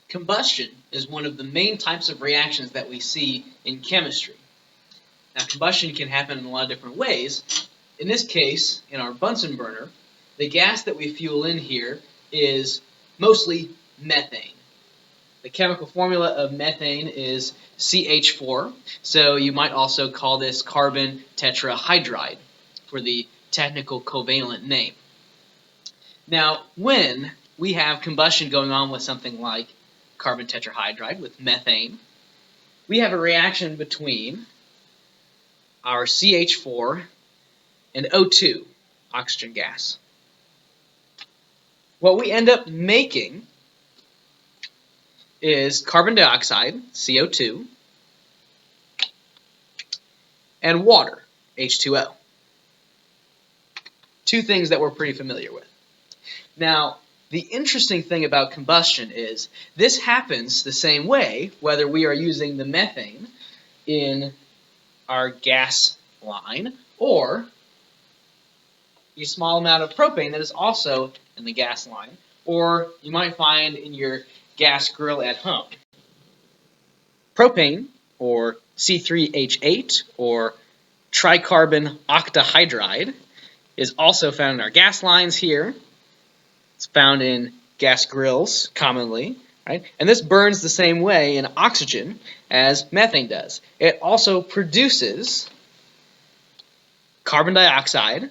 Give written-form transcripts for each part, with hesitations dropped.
Combustion is one of the main types of reactions that we see in chemistry. Now, combustion can happen in a lot of different ways. In this case, in our Bunsen burner, the gas that we fuel in here is mostly methane. The chemical formula of methane is CH4, so you might also call this carbon tetrahydride for the technical covalent name. Now, when we have combustion going on with something like carbon tetrahydride with methane, we have a reaction between our CH4 and O2, oxygen gas. What we end up making is carbon dioxide, CO2, and water, H2O. Two things that we're pretty familiar with. Now, the interesting thing about combustion is this happens the same way whether we are using the methane in our gas line or a small amount of propane that is also in the gas line, or you might find in your gas grill at home. Propane, or C3H8, or tricarbon octahydride, is also found in our gas lines here. It's found in gas grills commonly, right? And this burns the same way in oxygen as methane does. It also produces carbon dioxide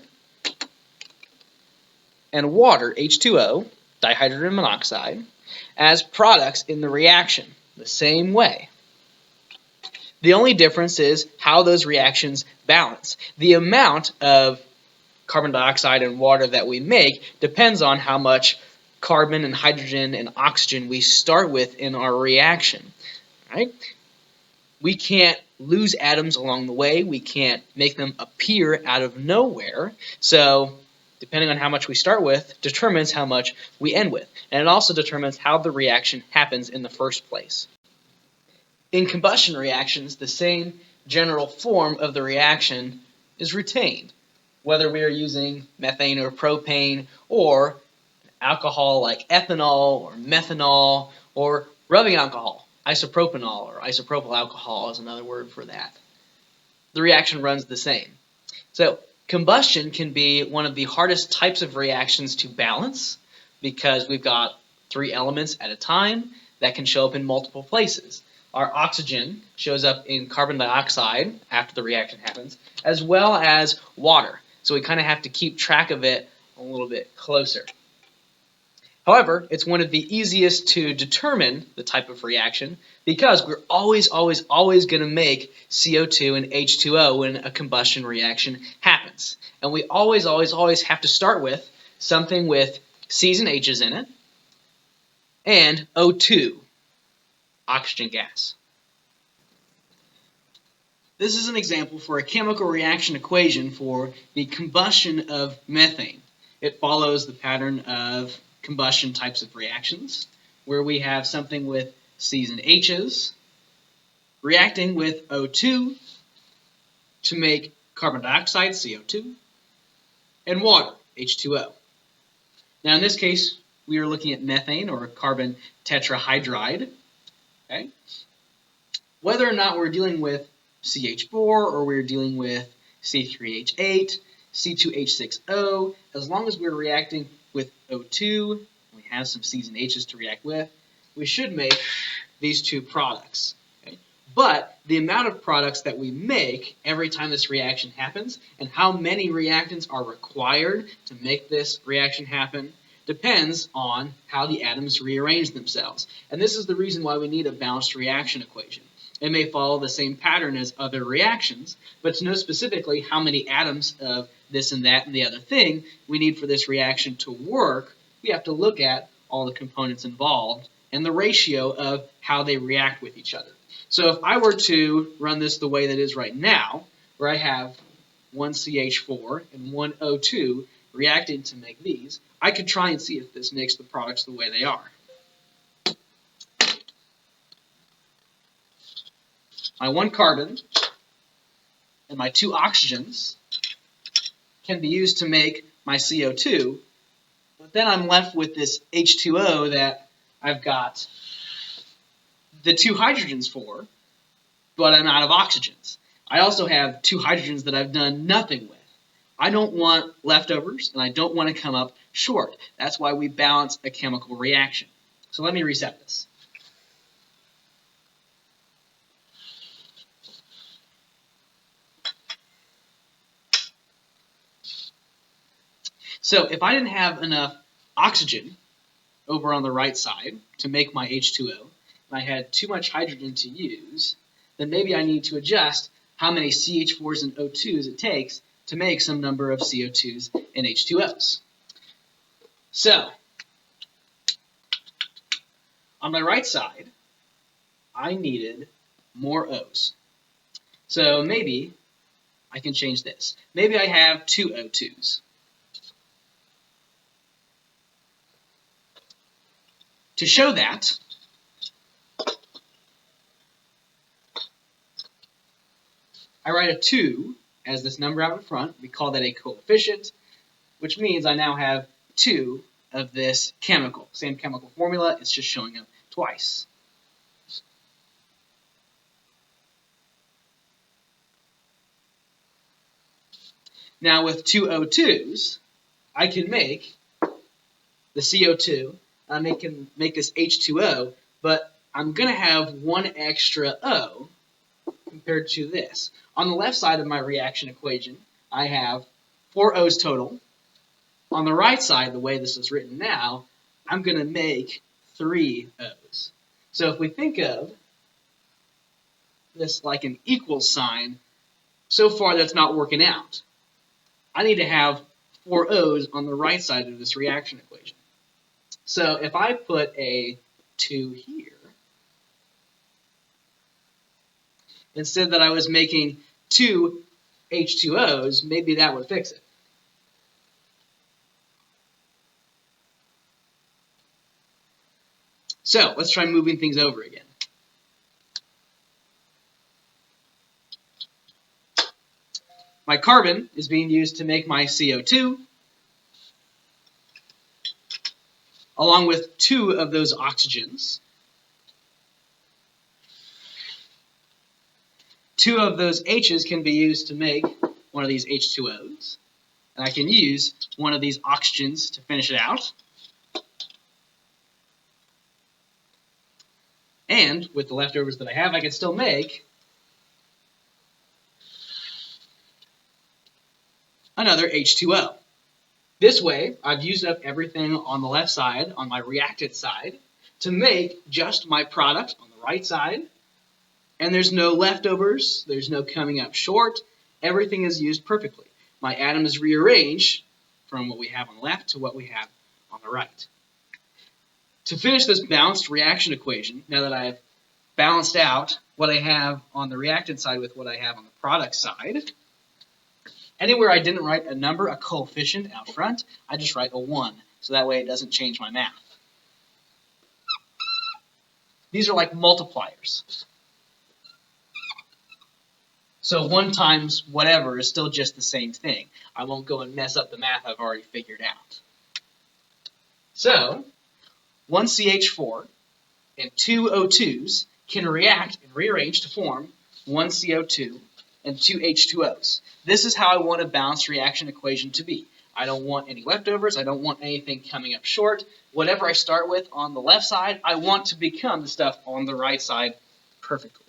and water, H2O, dihydrogen monoxide, as products in the reaction, the same way. The only difference is how those reactions balance. The amount of carbon dioxide and water that we make depends on how much carbon and hydrogen and oxygen we start with in our reaction, right? We can't lose atoms along the way. We can't make them appear out of nowhere. So depending on how much we start with determines how much we end with. And it also determines how the reaction happens in the first place. In combustion reactions, the same general form of the reaction is retained, whether we are using methane or propane or alcohol like ethanol or methanol or rubbing alcohol, isopropanol or isopropyl alcohol is another word for that. The reaction runs the same. So combustion can be one of the hardest types of reactions to balance because we've got three elements at a time that can show up in multiple places. Our oxygen shows up in carbon dioxide after the reaction happens, as well as water. So we kind of have to keep track of it a little bit closer. However, it's one of the easiest to determine the type of reaction because we're always going to make CO2 and H2O when a combustion reaction happens. And we always have to start with something with C's and H's in it and O2, oxygen gas. This is an example for a chemical reaction equation for the combustion of methane. It follows the pattern of combustion types of reactions, where we have something with C's and H's reacting with O2 to make carbon dioxide, CO2, and water, H2O. Now in this case, we are looking at methane or carbon tetrahydride. Okay? Whether or not we're dealing with CH4 or we're dealing with C3H8, C2H6O, as long as we're reacting with O2, we have some C's and H's to react with, we should make these two products. Okay? But the amount of products that we make every time this reaction happens and how many reactants are required to make this reaction happen depends on how the atoms rearrange themselves. And this is the reason why we need a balanced reaction equation. It may follow the same pattern as other reactions, but to know specifically how many atoms of this and that and the other thing we need for this reaction to work, we have to look at all the components involved and the ratio of how they react with each other. So if I were to run this the way that it is right now, where I have one CH4 and one O2 reacting to make these, I could try and see if this makes the products the way they are. My one carbon and my two oxygens can be used to make my CO2, but then I'm left with this H2O that I've got the 2 hydrogens for, but I'm out of oxygens. I also have 2 hydrogens that I've done nothing with. I don't want leftovers, and I don't want to come up short. That's why we balance a chemical reaction. So let me reset this. So if I didn't have enough oxygen over on the right side to make my H2O, and I had too much hydrogen to use, then maybe I need to adjust how many CH4s and O2s it takes to make some number of CO2s and H2Os. So, on my right side, I needed more O's. So maybe I can change this. Maybe I have 2 O2s. To show that, I write a 2 as this number out in front. We call that a coefficient, which means I now have 2 of this chemical. Same chemical formula, it's just showing up twice. Now with 2 O2s, I can make the CO2, I can make this H2O, but I'm going to have 1 extra O compared to this. On the left side of my reaction equation, I have 4 O's total. On the right side, the way this is written now, I'm going to make 3 O's. So if we think of this like an equal sign, so far that's not working out. I need to have 4 O's on the right side of this reaction equation. So if I put a 2 here, instead that I was making 2 H2Os, maybe that would fix it. So let's try moving things over again. My carbon is being used to make my CO2, along with 2 of those oxygens. 2 of those H's can be used to make one of these H2Os. And I can use one of these oxygens to finish it out. And with the leftovers that I have, I can still make another H2O. This way, I've used up everything on the left side, on my reactant side, to make just my product on the right side. And there's no leftovers, there's no coming up short. Everything is used perfectly. My atom is rearranged from what we have on the left to what we have on the right. To finish this balanced reaction equation, now that I've balanced out what I have on the reactant side with what I have on the product side, anywhere I didn't write a number, a coefficient out front, I just write a 1, so that way it doesn't change my math. These are like multipliers. So 1 times whatever is still just the same thing. I won't go and mess up the math I've already figured out. So 1 CH4 and 2 O2s can react and rearrange to form 1 CO2 and 2 H2Os. This is how I want a balanced reaction equation to be. I don't want any leftovers. I don't want anything coming up short. Whatever I start with on the left side, I want to become the stuff on the right side perfectly.